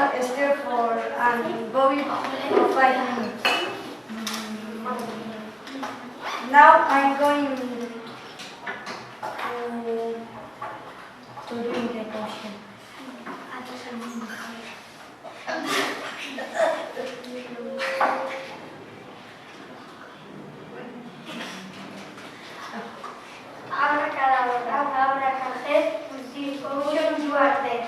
Alan, Esther and Bobby for 5 minutes. Now I'm going to do the potion. Abracadabra, abracadabra, potion, you are dead.